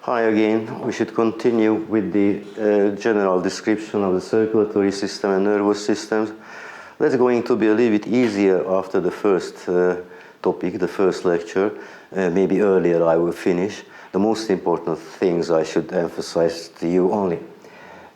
Hi again. We should continue with the general description of the circulatory system and nervous systems. That's going to be a little bit easier after the first topic, the first lecture. Maybe earlier I will finish. The most important things I should emphasize to you only.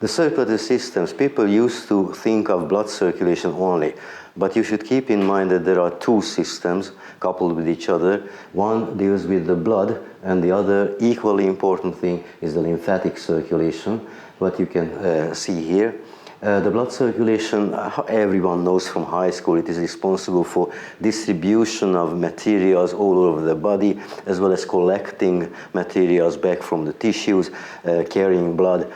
The circulatory systems, people used to think of blood circulation only, but you should keep in mind that there are two systems coupled with each other. One deals with the blood, and the other equally important thing is the lymphatic circulation, what you can see here. The blood circulation, everyone knows from high school, it is responsible for distribution of materials all over the body, as well as collecting materials back from the tissues, carrying blood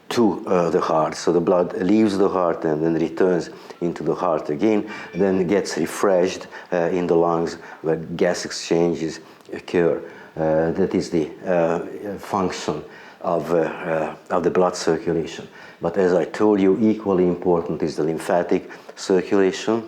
to the heart. So the blood leaves the heart and then returns into the heart again, then gets refreshed in the lungs where gas exchanges occur. That is the function of the blood circulation. But as I told you, equally important is the lymphatic circulation,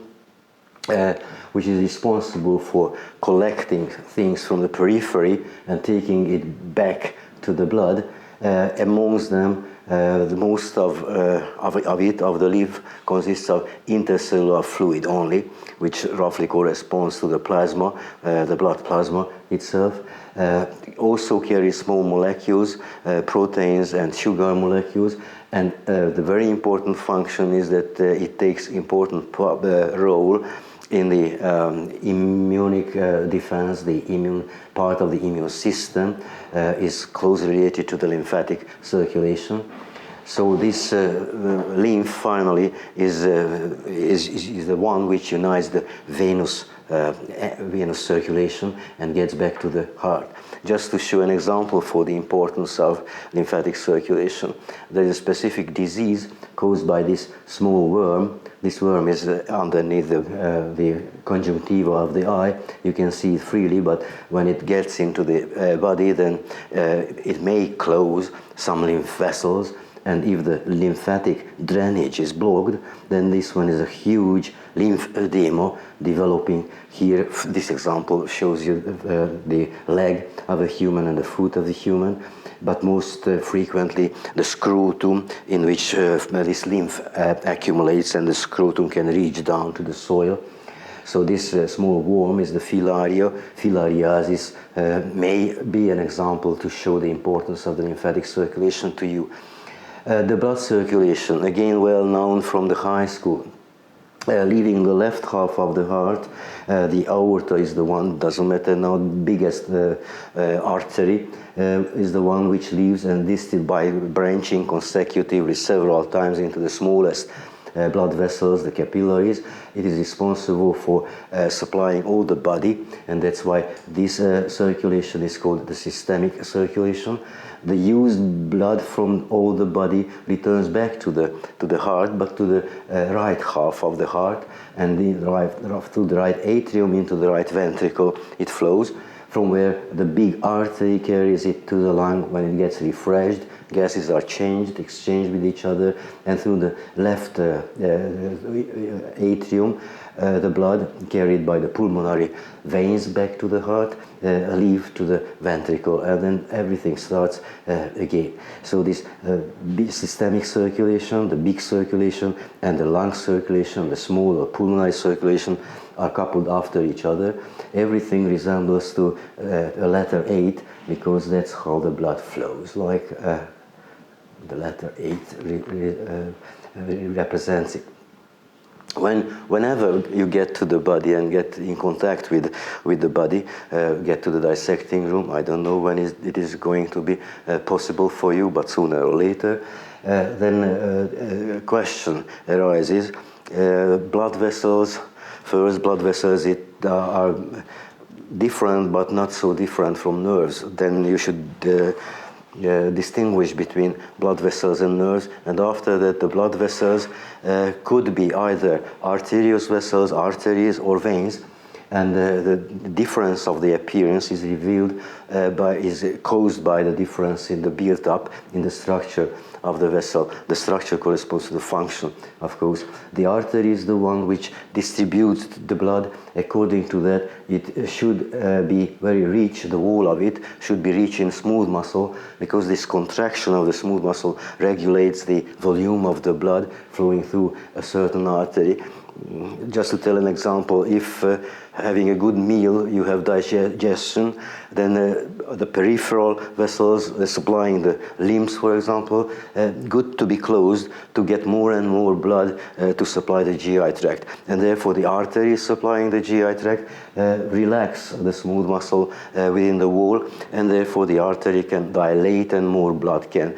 which is responsible for collecting things from the periphery and taking it back to the blood. Amongst them, the most of the lymph consists of intercellular fluid only, which roughly corresponds to the plasma, the blood plasma itself. Also carries small molecules, proteins and sugar molecules, and the very important function is that it takes important role in the immunic defense. The immune part of the immune system is closely related to the lymphatic circulation. So this lymph finally is the one which unites the venous circulation and gets back to the heart. Just to show an example for the importance of lymphatic circulation, there is a specific disease caused by this small worm. This worm is underneath the conjunctiva of the eye. You can see it freely, but when it gets into the body, then it may close some lymph vessels. And if the lymphatic drainage is blocked, then this one is a huge lymphedema developing here. This example shows you the leg of a human and the foot of the human, but most frequently the scrotum, in which this lymph accumulates, and the scrotum can reach down to the soil. So this small worm is the filaria. Filariasis may be an example to show the importance of the lymphatic circulation to you. The blood circulation, again well known from the high school. Leaving the left half of the heart, the aorta is the one, doesn't matter now, biggest artery is the one which leaves, and this is by branching consecutively several times into the smallest blood vessels, the capillaries. It is responsible for supplying all the body, and that's why this circulation is called the systemic circulation. The used blood from all the body returns back to the heart, but to the right half of the heart, and through the right atrium into the right ventricle it flows, from where the big artery carries it to the lung. When it gets refreshed, gases are exchanged with each other, and through the left atrium, the blood carried by the pulmonary veins back to the heart leave to the ventricle, and then everything starts again. So this systemic circulation, the big circulation, and the lung circulation, the small or pulmonary circulation, are coupled after each other. Everything resembles to a letter 8, because that's how the blood flows, like the letter 8 represents it. Whenever you get to the body and get in contact with the body, get to the dissecting room, I don't know when it is going to be possible for you, but sooner or later, then a question arises. Blood vessels are different, but not so different from nerves. Then you should distinguish between blood vessels and nerves, and after that the blood vessels could be either arterious vessels, arteries, or veins. and the difference of the appearance is revealed is caused by the difference in the build-up in the structure of the vessel. The structure corresponds to the function, of course. The artery is the one which distributes the blood. According to that, it should be very rich, the wall of it should be rich in smooth muscle, because this contraction of the smooth muscle regulates the volume of the blood flowing through a certain artery. Just to tell an example, if having a good meal you have digestion, then the peripheral vessels supplying the limbs, for example, good to be closed to get more and more blood to supply the GI tract. And therefore the arteries supplying the GI tract relax the smooth muscle within the wall, and therefore the artery can dilate and more blood can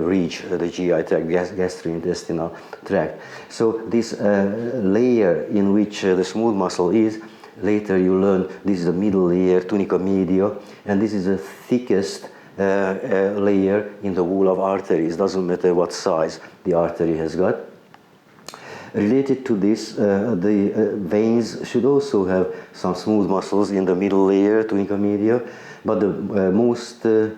reach the GI tract, gastrointestinal tract. So this layer in which the smooth muscle is, later you learn this is the middle layer, tunica media, and this is the thickest layer in the wall of arteries. Doesn't matter what size the artery has got. Related to this, the veins should also have some smooth muscles in the middle layer, tunica media, but the most the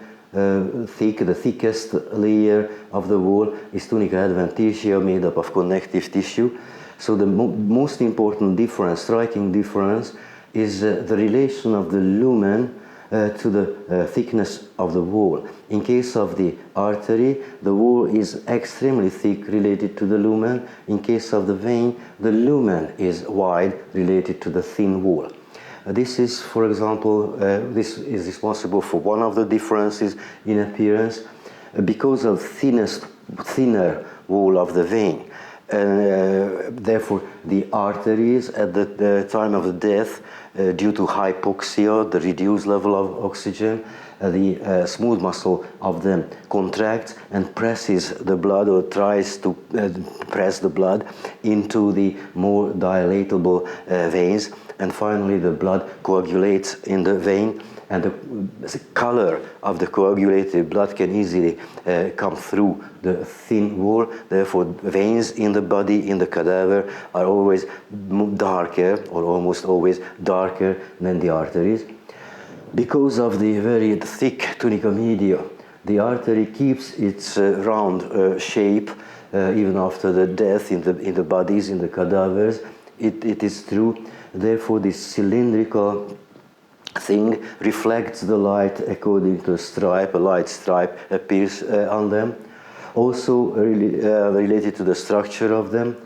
thickest layer of the wall is tunica adventitia, made up of connective tissue. So the most important difference, striking difference, is the relation of the lumen to the thickness of the wall. In case of the artery, the wall is extremely thick related to the lumen. In case of the vein, the lumen is wide related to the thin wall. This is, for example, this is responsible for one of the differences in appearance because of thinner wall of the vein. Therefore, the arteries at the time of the death, due to hypoxia, the reduced level of oxygen, the smooth muscle of them contracts and presses the blood, or tries to press the blood into the more dilatable veins, and finally the blood coagulates in the vein, and the color of the coagulated blood can easily come through the thin wall. Therefore, veins in the body, in the cadaver, are always darker, or almost always darker than the arteries. Because of the very thick tunica media, the artery keeps its round shape even after the death in the bodies, in the cadavers. It is true. Therefore, this cylindrical thing reflects the light according to a stripe. A light stripe appears on them. Also related to the structure of them,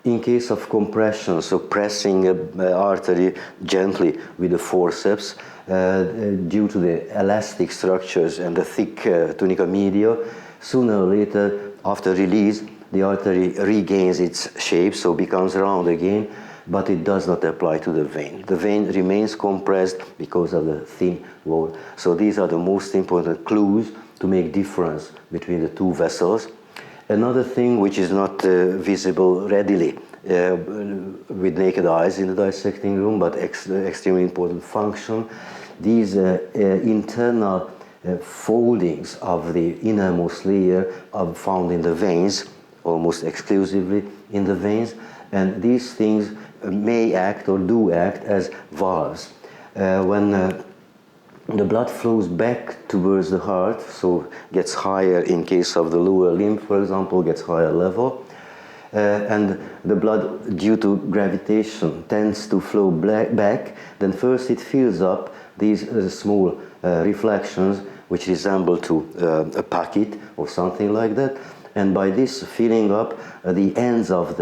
in case of compression, so pressing an artery gently with the forceps, due to the elastic structures and the thick tunica media, sooner or later, after release, the artery regains its shape, so becomes round again, but it does not apply to the vein. The vein remains compressed because of the thin wall. So these are the most important clues to make difference between the two vessels. Another thing which is not visible readily with naked eyes in the dissecting room, but extremely important function, these internal foldings of the innermost layer are found in the veins, almost exclusively in the veins, and these things may act or do act as valves. When the blood flows back towards the heart, so gets higher in case of the lower limb, for example, gets higher level, and the blood, due to gravitation, tends to flow back, then first it fills up these small reflections which resemble to a packet or something like that, and by this filling up, the ends of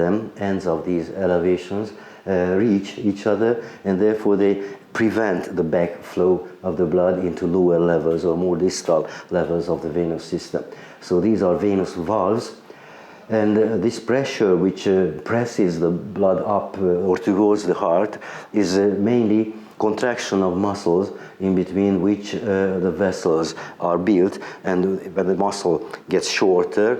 these elevations reach each other, and therefore they prevent the backflow of the blood into lower levels or more distal levels of the venous system. So these are venous valves, and this pressure which presses the blood up or towards the heart is mainly contraction of muscles in between which the vessels are built, and when the muscle gets shorter,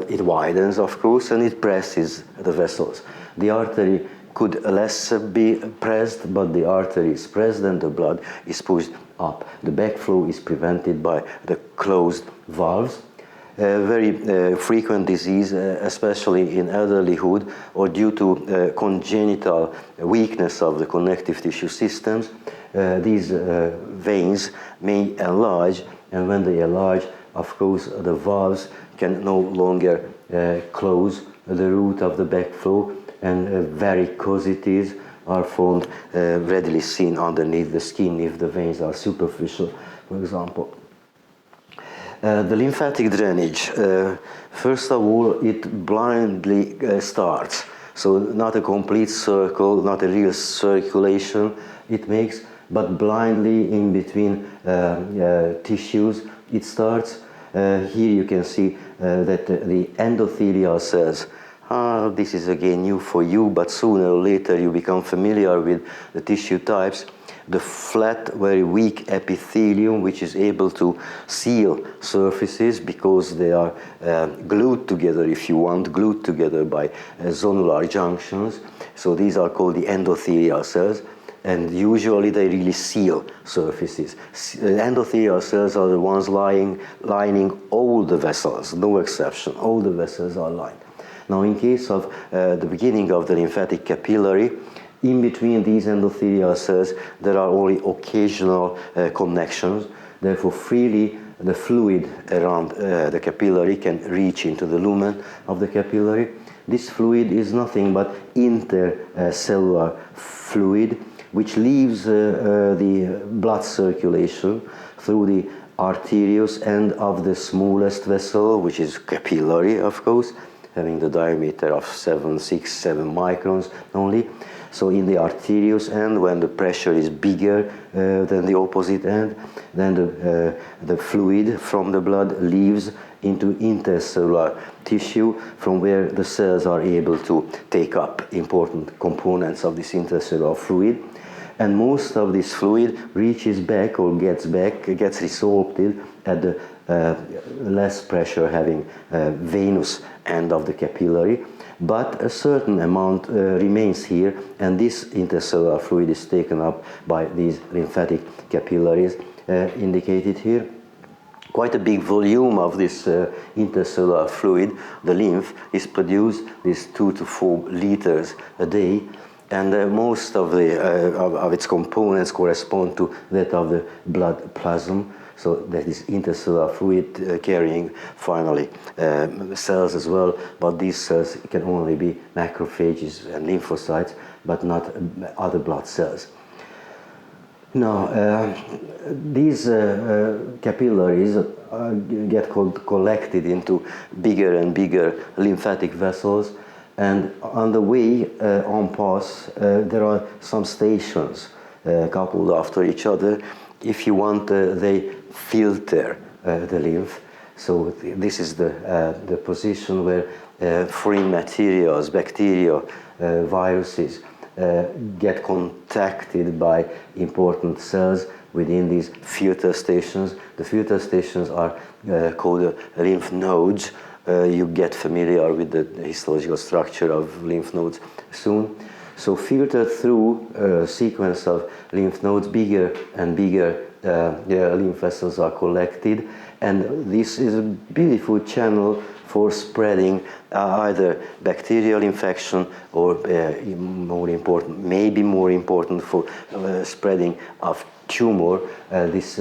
it widens, of course, and it presses the vessels. The artery could less be pressed, but the artery is pressed and the blood is pushed up. The backflow is prevented by the closed valves. very frequent disease, especially in elderlyhood, or due to congenital weakness of the connective tissue systems. These veins may enlarge, and when they enlarge, of course, the valves can no longer close the route of the backflow, and varicosities are formed, readily seen underneath the skin if the veins are superficial, for example. The lymphatic drainage, first of all, it blindly starts. So not a complete circle, not a real circulation it makes, but blindly in between tissues it starts. Here you can see that the endothelial cells, this is again new for you, but sooner or later you become familiar with the tissue types. The flat, very weak epithelium, which is able to seal surfaces because they are glued together, if you want, glued together by zonular junctions. So these are called the endothelial cells, and usually they really seal surfaces. Endothelial cells are the ones lining all the vessels, no exception, all the vessels are lined. Now, in case of the beginning of the lymphatic capillary, in between these endothelial cells, there are only occasional connections. Therefore, freely the fluid around the capillary can reach into the lumen of the capillary. This fluid is nothing but intercellular fluid, which leaves the blood circulation through the arterious end of the smallest vessel, which is capillary, of course, having the diameter of 7 microns only. So in the arterious end, when the pressure is bigger than the opposite end, then the fluid from the blood leaves into intercellular tissue, from where the cells are able to take up important components of this intercellular fluid. And most of this fluid reaches back or gets resorpted at the less pressure having venous end of the capillary. But a certain amount remains here, and this intercellular fluid is taken up by these lymphatic capillaries indicated here. Quite a big volume of this intercellular fluid, the lymph, is produced, these 2 to 4 liters a day, and most of its components correspond to that of the blood plasm. So that is intercellular fluid carrying finally cells as well, but these cells can only be macrophages and lymphocytes, but not other blood cells. Now, these capillaries get collected into bigger and bigger lymphatic vessels, and on the way, en passe, there are some stations coupled after each other. If you want, they filter the lymph. So this is the position where foreign materials, bacteria, viruses get contacted by important cells within these filter stations. The filter stations are called lymph nodes. You get familiar with the histological structure of lymph nodes soon. So filtered through a sequence of lymph nodes, bigger and bigger lymph vessels are collected, and this is a beautiful channel for spreading either bacterial infection or maybe more important for spreading of tumor. This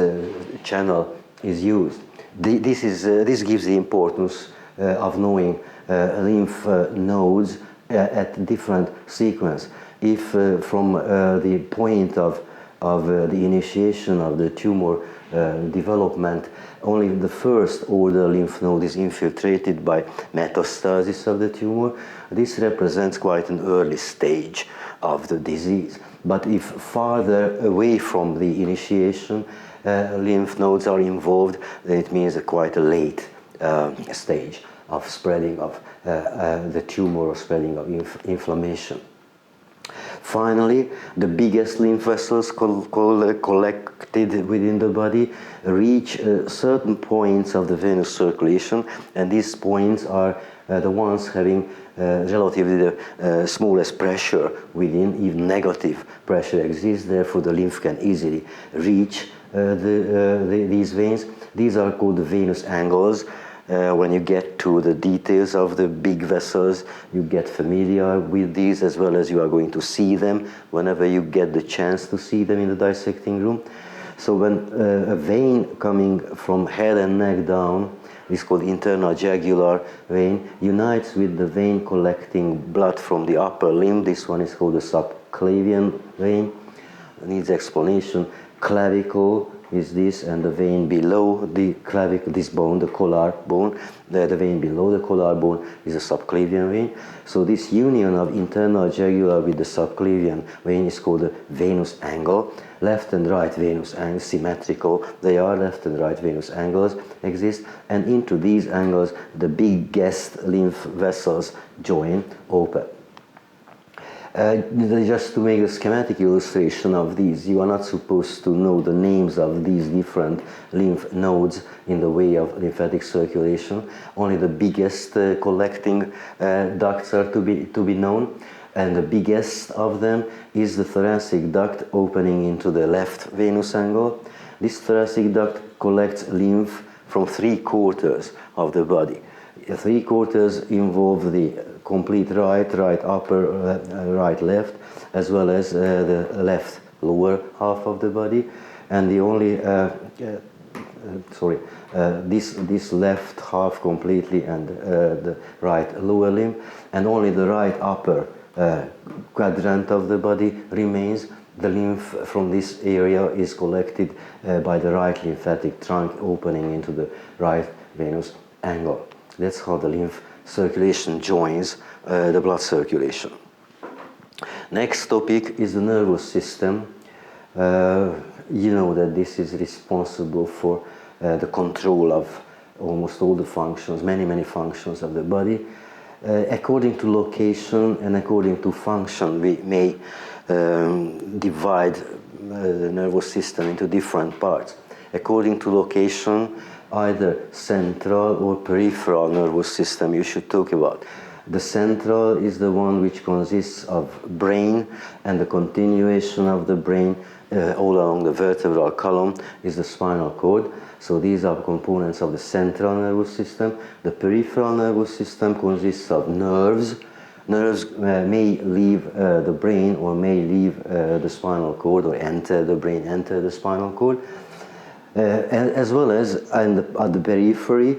channel is used. This gives the importance of knowing lymph nodes at different sequence. If from the point of the initiation of the tumor development, only the first order lymph node is infiltrated by metastasis of the tumor, this represents quite an early stage of the disease. But if farther away from the initiation lymph nodes are involved, then it means quite a late stage of spreading of the tumor or spreading of inflammation. Finally, the biggest lymph vessels collected within the body reach certain points of the venous circulation, and these points are the ones having relatively the smallest pressure within. Even negative pressure exists, therefore the lymph can easily reach these veins. These are called the venous angles. When you get to the details of the big vessels, you get familiar with these, as well as you are going to see them whenever you get the chance to see them in the dissecting room. So when a vein coming from head and neck down, is called internal jugular vein, unites with the vein collecting blood from the upper limb. This one is called the subclavian vein. It needs explanation. Clavicle is this, and the vein below the clavicle, this bone, the collar bone, the vein below the collar bone is a subclavian vein. So this union of internal jugular with the subclavian vein is called the venous angle. Left and right venous angles, symmetrical, they are left and right venous angles exist, and into these angles the biggest lymph vessels join open. Just to make a schematic illustration of these, you are not supposed to know the names of these different lymph nodes in the way of lymphatic circulation. Only the biggest collecting ducts are to be known, and the biggest of them is the thoracic duct opening into the left venous angle. This thoracic duct collects lymph from 3/4 of the body. 3/4 involve the complete right upper, right left, as well as the left lower half of the body, and the only this left half completely, and the right lower limb, and only the right upper quadrant of the body remains. The lymph from this area is collected by the right lymphatic trunk opening into the right venous angle. That's how the lymph circulation joins the blood circulation. Next topic is the nervous system. You know that this is responsible for the control of almost all the functions, many functions of the body. According to location and according to function, we may divide the nervous system into different parts. According to location, either central or peripheral nervous system you should talk about. The central is the one which consists of brain, and the continuation of the brain all along the vertebral column is the spinal cord. So these are components of the central nervous system. The peripheral nervous system consists of nerves. Nerves may leave the brain, or may leave the spinal cord, or enter the brain, enter the spinal cord. As well as at the periphery,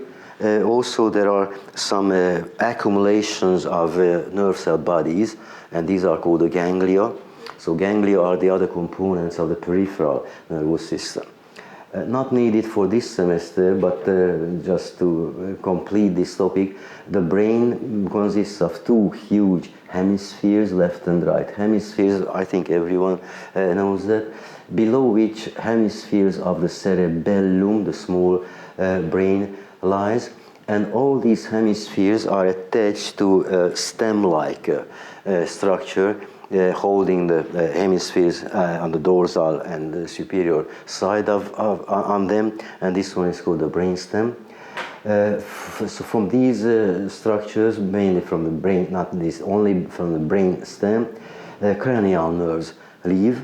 also there are some accumulations of nerve cell bodies, and these are called the ganglia. So ganglia are the other components of the peripheral nervous system. Not needed for this semester, but just to complete this topic, the brain consists of two huge hemispheres, left and right hemispheres. I think everyone knows that. Below which hemispheres of the cerebellum, the small brain, lies, and all these hemispheres are attached to a stem-like structure holding the hemispheres on the dorsal and the superior side on them, and this one is called the brainstem. So from these structures, mainly from the brain, not this, only from the brain stem, cranial nerves leave.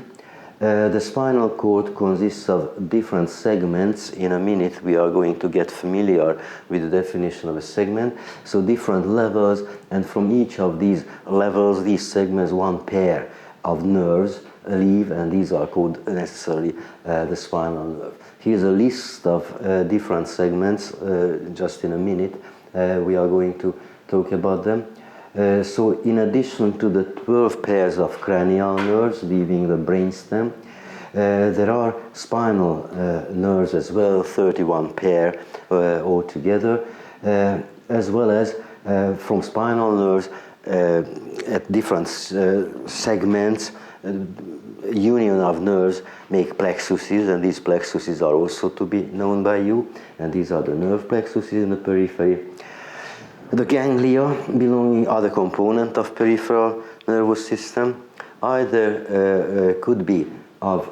The spinal cord consists of different segments. In a minute we are going to get familiar with the definition of a segment. So different levels, and from each of these levels, these segments, one pair of nerves leave, and these are called necessarily the spinal nerve. Here's a list of different segments. Just in a minute we are going to talk about them. So in addition to the 12 pairs of cranial nerves leaving the brainstem, there are spinal nerves as well, 31 pair altogether, as well as from spinal nerves at different segments, union of nerves make plexuses, and these plexuses are also to be known by you, and these are the nerve plexuses in the periphery. The ganglia, belonging other component of peripheral nervous system, either could be of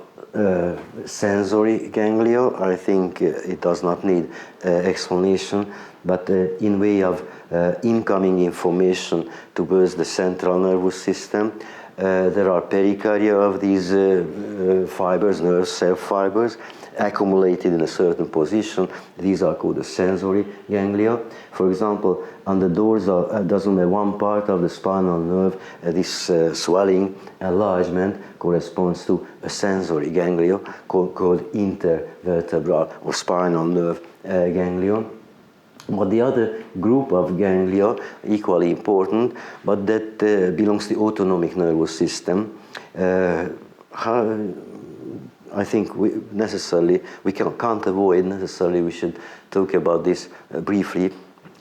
sensory ganglia. I think it does not need explanation, but in way of incoming information towards the central nervous system, There are pericardia of these fibers, nerve cell fibers, accumulated in a certain position. These are called the sensory ganglia. For example, on the dorsal, doesn't matter one part of the spinal nerve, this swelling, enlargement corresponds to a sensory ganglia called intervertebral or spinal nerve ganglion. But the other group of ganglia, equally important, but that belongs to the autonomic nervous system. I think we can't avoid necessarily, we should talk about this briefly,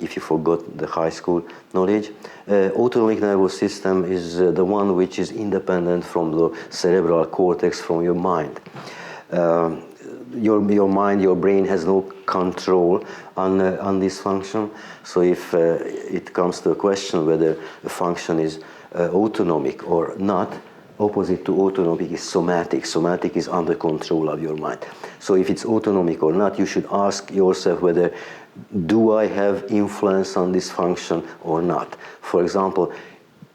if you forgot the high school knowledge. Autonomic nervous system is the one which is independent from the cerebral cortex, from your mind. Your mind, your brain has no control on this function. So if it comes to a question whether a function is autonomic or not, opposite to autonomic is somatic. Somatic is under control of your mind. So if it's autonomic or not, you should ask yourself whether do I have influence on this function or not. For example,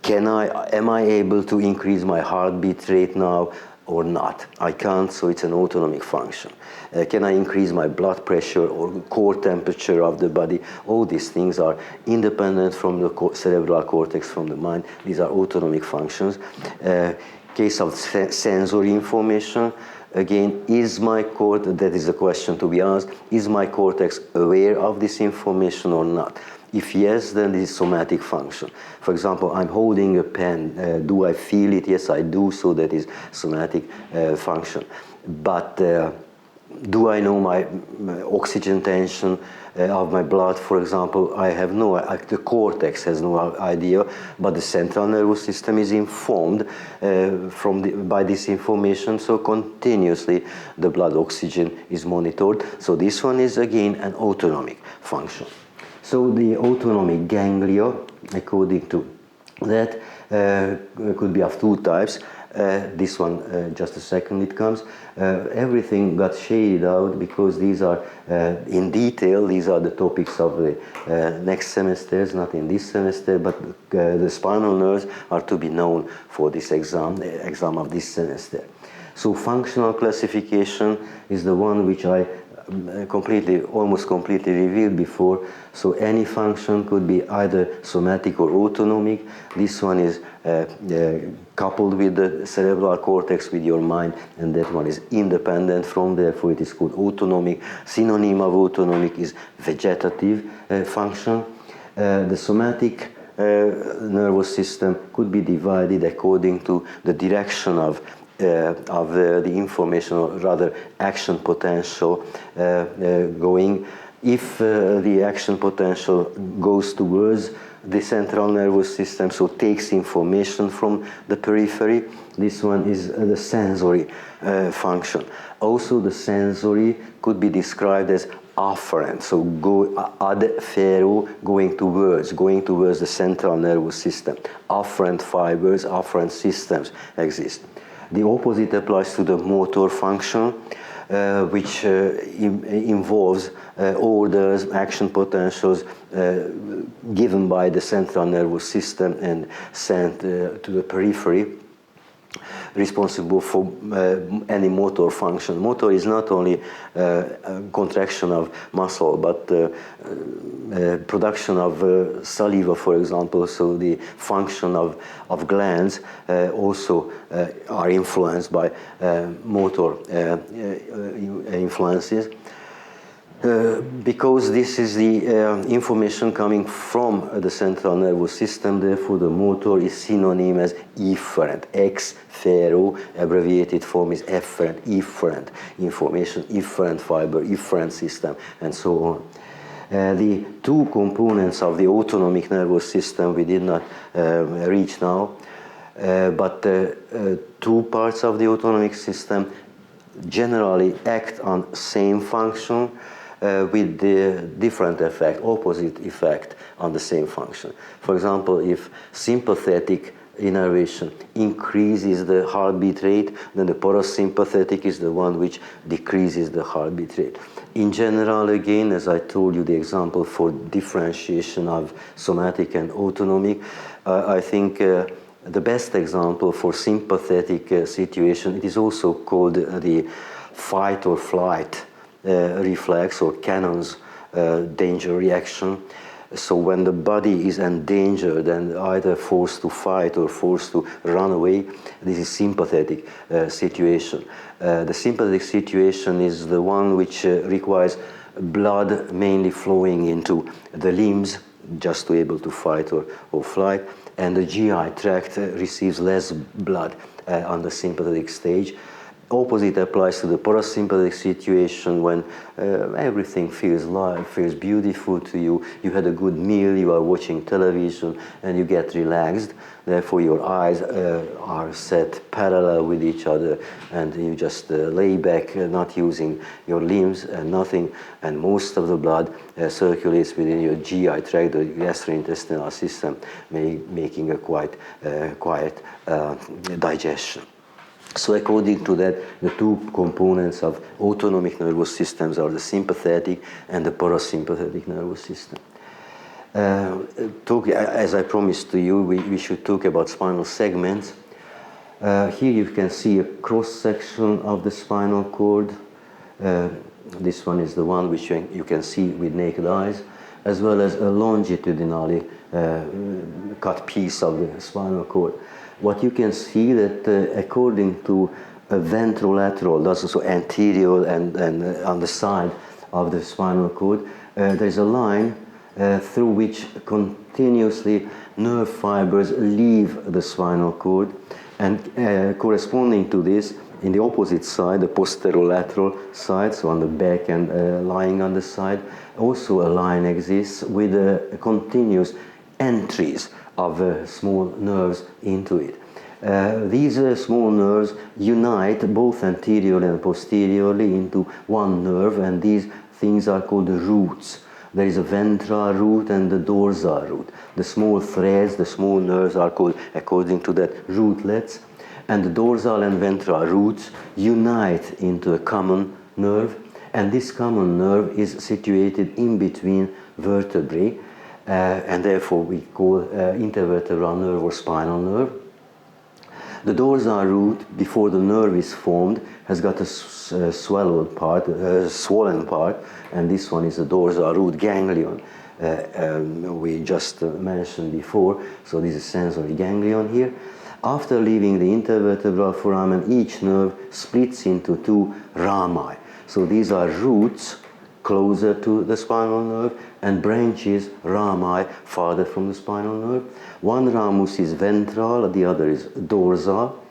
am I able to increase my heartbeat rate now or not? I can't, so it's an autonomic function. Can I increase my blood pressure or core temperature of the body? All these things are independent from the cerebral cortex, from the mind. These are autonomic functions. Case of sensory information, again, that is a question to be asked, is my cortex aware of this information or not? If yes, then this is somatic function. For example, I'm holding a pen. Do I feel it? Yes, I do, so that is somatic function. But do I know my oxygen tension of my blood, for example? I have the cortex has no idea, but the central nervous system is informed by this information, so continuously the blood oxygen is monitored. So this one is again an autonomic function. So the autonomic ganglia, according to that, could be of two types. This one, just a second, it comes. Everything got shaded out because these are in detail. These are the topics of the next semesters, not in this semester, but the spinal nerves are to be known for this exam of this semester. So functional classification is the one which I almost completely revealed before. So any function could be either somatic or autonomic. This one is coupled with the cerebral cortex, with your mind, and that one is independent from, therefore it is called autonomic. Synonym of autonomic is vegetative function. The somatic nervous system could be divided according to the direction of the information, or rather action potential going. If the action potential goes towards the central nervous system, so takes information from the periphery, this one is the sensory function. Also, the sensory could be described as afferent, so adfero, going towards the central nervous system. Afferent fibers, afferent systems exist. The opposite applies to the motor function, which involves orders, action potentials given by the central nervous system and sent to the periphery, responsible for any motor function. Motor is not only contraction of muscle, but production of saliva, for example. So the function of glands also are influenced by motor influences. Because this is the information coming from the central nervous system, therefore the motor is synonym as efferent. Ex-fero, abbreviated form is efferent, efferent information, efferent fiber, efferent system, and so on. The two components of the autonomic nervous system we did not reach now, but two parts of the autonomic system generally act on same function, with the different effect, opposite effect on the same function. For example, if sympathetic innervation increases the heartbeat rate, then the parasympathetic is the one which decreases the heartbeat rate. In general, again, as I told you the example for differentiation of somatic and autonomic, I think the best example for sympathetic situation. It is also called the fight or flight reflex, or Cannon's danger reaction. So when the body is endangered and either forced to fight or forced to run away, this is sympathetic situation. The sympathetic situation is the one which requires blood mainly flowing into the limbs just to be able to fight or flight, and the GI tract receives less blood on the sympathetic stage. Opposite applies to the parasympathetic situation, when everything feels live, feels beautiful to you. You had a good meal, you are watching television, and you get relaxed. Therefore, your eyes are set parallel with each other, and you just lay back, not using your limbs and nothing. And most of the blood circulates within your GI tract, the gastrointestinal system, making a quite quiet digestion. So according to that, the two components of autonomic nervous systems are the sympathetic and the parasympathetic nervous system. As I promised to you, we should talk about spinal segments. Here you can see a cross-section of the spinal cord. This one is the one which you can see with naked eyes, as well as a longitudinally cut piece of the spinal cord. What you can see that according to a ventrolateral, that's also anterior and on the side of the spinal cord, there's a line through which continuously nerve fibers leave the spinal cord, and corresponding to this, in the opposite side, the posterolateral side, so on the back and lying on the side, also a line exists with continuous entries of small nerves into it. These small nerves unite both anteriorly and posteriorly into one nerve, and these things are called the roots. There is a ventral root and the dorsal root. The small threads, the small nerves, are called, according to that, rootlets, and the dorsal and ventral roots unite into a common nerve, and this common nerve is situated in between vertebrae, and therefore we call intervertebral nerve or spinal nerve. The dorsal root, before the nerve is formed, has got a swollen part, and this one is the dorsal root ganglion. We just mentioned before, so this is sensory ganglion here. After leaving the intervertebral foramen, each nerve splits into two rami. So these are roots closer to the spinal nerve, and branches, rami, farther from the spinal nerve. One ramus is ventral, the other is dorsal.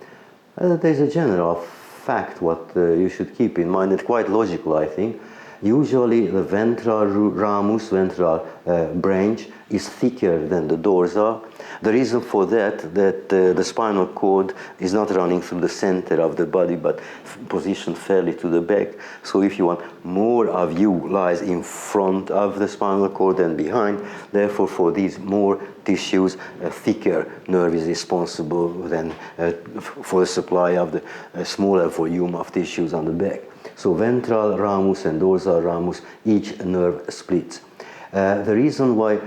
There's a general fact what you should keep in mind. It's quite logical, I think. Usually the ventral ramus, ventral branch, is thicker than the dorsal. The reason for that the spinal cord is not running through the center of the body, but positioned fairly to the back. So if you want, more of you lies in front of the spinal cord than behind. Therefore, for these more tissues, a thicker nerve is responsible than for the supply of the smaller volume of tissues on the back. So ventral ramus and dorsal ramus, each nerve splits. The reason why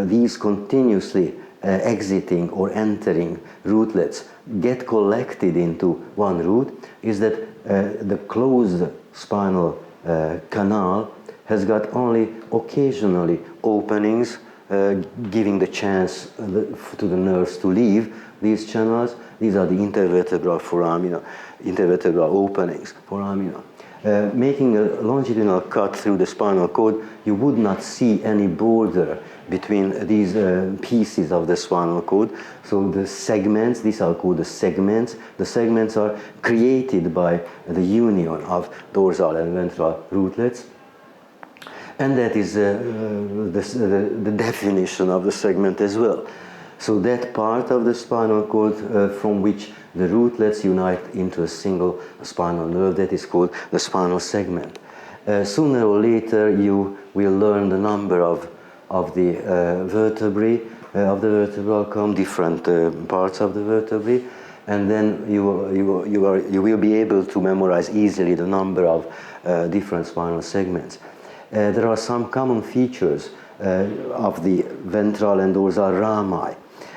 these continuously exiting or entering rootlets get collected into one root is that the closed spinal canal has got only occasionally openings, giving the chance to the nerves to leave these channels. These are the intervertebral foramina, intervertebral openings, foramina. Making a longitudinal cut through the spinal cord, you would not see any border between these pieces of the spinal cord. So the segments, these are called the segments. The segments are created by the union of dorsal and ventral rootlets. And that is the definition of the segment as well. So that part of the spinal cord from which the rootlets unite into a single spinal nerve, that is called the spinal segment. Sooner or later you will learn the number of the vertebrae of the vertebral column, different parts of the vertebrae, and then you will be able to memorize easily the number of different spinal segments. There are some common features of the ventral and dorsal rami.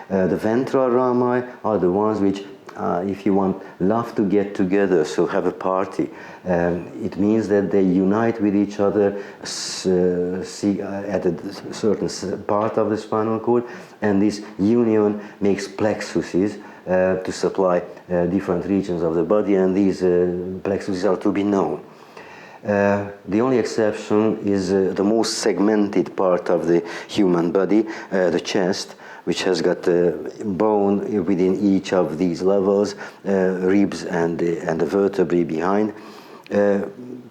The ventral rami are the ones which, if you want, love to get together, so have a party. It means that they unite with each other at a certain part of the spinal cord, and this union makes plexuses to supply different regions of the body, and these plexuses are to be known. The only exception is the most segmented part of the human body, the chest, which has got bone within each of these levels, ribs and the vertebrae behind.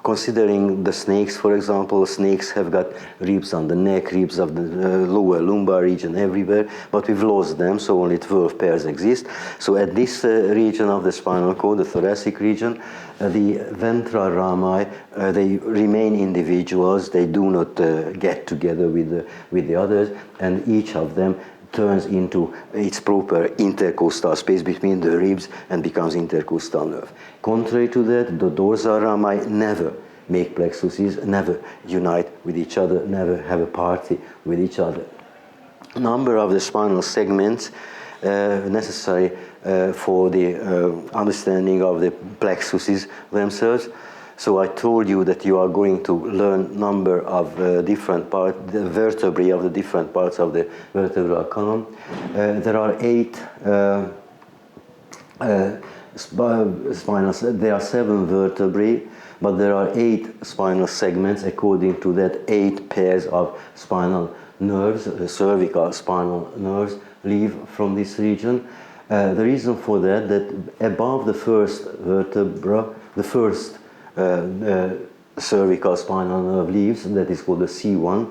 Considering the snakes, for example, snakes have got ribs on the neck, ribs of the lower lumbar region everywhere, but we've lost them, so only 12 pairs exist. So at this region of the spinal cord, the thoracic region, the ventral rami, they remain individuals, they do not get together with the others, and each of them turns into its proper intercostal space between the ribs and becomes intercostal nerve. Contrary to that, the dorsal rami never make plexuses, never unite with each other, never have a party with each other. Number of the spinal segments necessary for the understanding of the plexuses themselves. So I told you that you are going to learn number of different parts, the vertebrae of the different parts of the vertebral column. There are 8 there are 7 vertebrae, but there are 8 spinal segments. According to that, 8 pairs of spinal nerves, cervical spinal nerves, leave from this region. The reason for that above the first vertebra, the first cervical spinal nerve leaves, that is called the C1,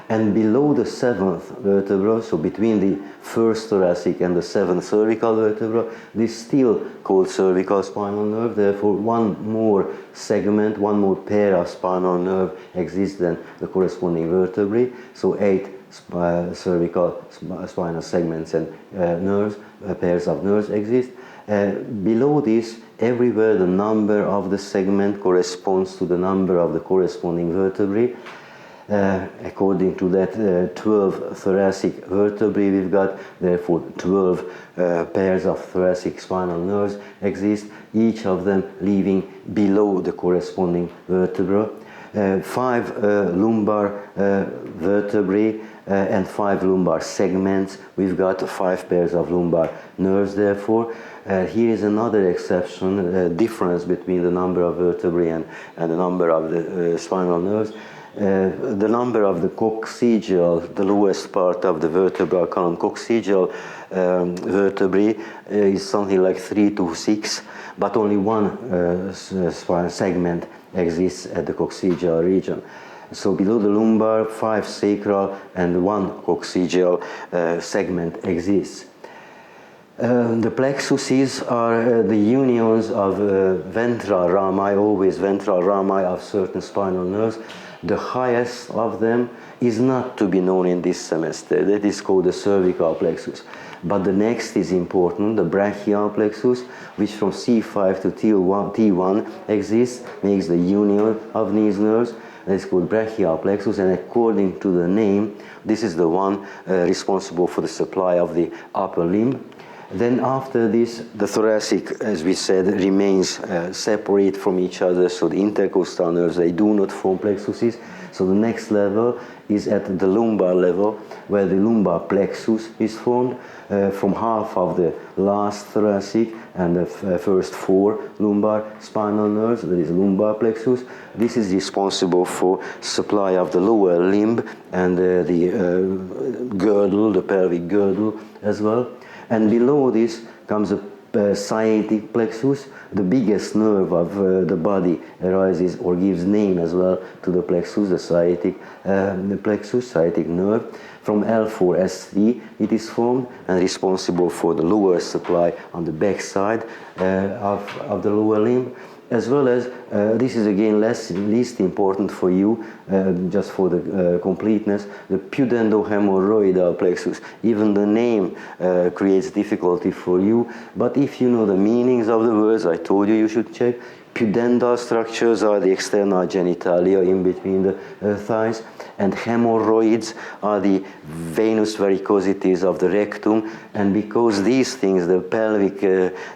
and below the 7th vertebra, so between the first thoracic and the 7th cervical vertebra, this is still called cervical spinal nerve. Therefore, one more segment, one more pair of spinal nerve exists than the corresponding vertebrae. So 8 cervical spinal segments and nerves, pairs of nerves exist. Below this, everywhere the number of the segment corresponds to the number of the corresponding vertebrae. According to that, 12 thoracic vertebrae we've got, therefore 12 pairs of thoracic spinal nerves exist, each of them leaving below the corresponding vertebra. 5 lumbar vertebrae and 5 lumbar segments. We've got 5 pairs of lumbar nerves, therefore. Here is another exception, difference between the number of vertebrae and the number of the spinal nerves. The number of the coccygeal, the lowest part of the vertebral column, coccygeal vertebrae is something like 3 to 6, but only one spinal segment exists at the coccygeal region. So below the lumbar, 5 sacral and 1 coccygeal segment exists. The plexuses are the unions of ventral rami, always ventral rami of certain spinal nerves. The highest of them is not to be known in this semester. That is called the cervical plexus. But the next is important, the brachial plexus, which from C5 to T1 exists, makes the union of these nerves. That is called brachial plexus, and according to the name, this is the one responsible for the supply of the upper limb. Then after this, the thoracic, as we said, remains separate from each other, so the intercostal nerves, they do not form plexuses. So the next level is at the lumbar level, where the lumbar plexus is formed from half of the last thoracic and the first 4 lumbar spinal nerves, that is lumbar plexus. This is responsible for supply of the lower limb and the girdle, the pelvic girdle as well. And below this comes a sciatic plexus. The biggest nerve of the body arises or gives name as well to the plexus, the sciatic plexus, sciatic nerve. From L4-S3 it is formed and responsible for the lower supply on the back side of the lower limb. As well as, this is again least important for you, just for the completeness, the pudendo-hemorrhoidal plexus. Even the name creates difficulty for you, but if you know the meanings of the words, I told you you should check. Pudendal structures are the external genitalia in between the thighs, and hemorrhoids are the venous varicosities of the rectum. And because these things, the pelvic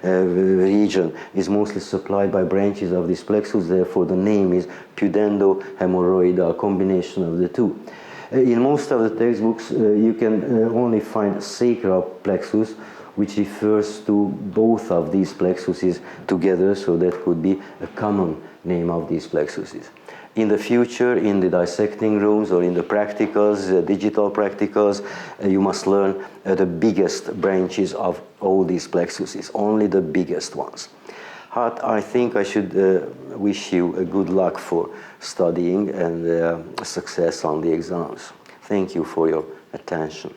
region, is mostly supplied by branches of this plexus, therefore the name is pudendo-hemorrhoidal, combination of the two. In most of the textbooks, you can only find sacral plexus, which refers to both of these plexuses together, so that could be a common name of these plexuses. In the future, in the dissecting rooms or in the practicals, digital practicals, you must learn the biggest branches of all these plexuses, only the biggest ones. But I think I should wish you a good luck for studying and success on the exams. Thank you for your attention.